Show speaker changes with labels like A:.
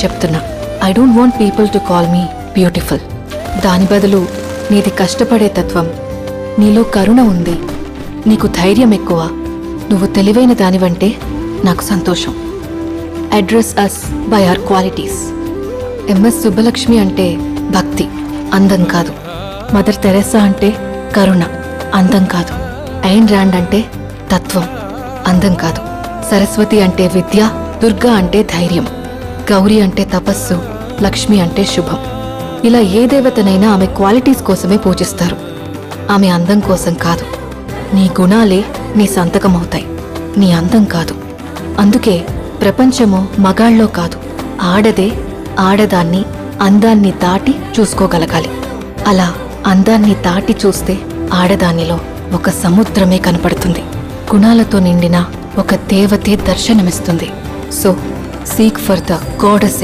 A: చెప్తున్నా, I don't want people to call me beautiful. దాని బదులు నీది కష్టపడే తత్వం, నీలో కరుణ ఉంది, నీకు ధైర్యం ఎక్కువ, నువ్వు తెలివైన దానివంటే నాకు సంతోషం. Address us by our qualities. MS Subbulakshmi అంటే భక్తి, అందం కాదు. మదర్ తెరెసా అంటే కరుణ, అందం కాదు. ఐన్ ర్యాండ్ అంటే తత్వం, అందం కాదు. సరస్వతి అంటే విద్య, దుర్గా అంటే ధైర్యం, గౌరీ అంటే తపస్సు, లక్ష్మి అంటే శుభం. ఇలా ఏ దేవతనైనా ఆమె క్వాలిటీస్ కోసమే పూజిస్తారు, ఆమె అందం కోసం కాదు. నీ గుణాలే నీ సంతకమవుతాయి, నీ అందం కాదు. అందుకే ప్రపంచము మగాళ్ళలో కాదు, ఆడదే ఆడదాన్ని అందాన్ని దాటి చూసుకోగలగాలి. అలా అందాన్ని దాటి చూస్తే ఆడదానిలో ఒక సముద్రమే కనపడుతుంది, గుణాలతో నిండిన ఒక దేవతే దర్శనమిస్తుంది. So seek for the goddess.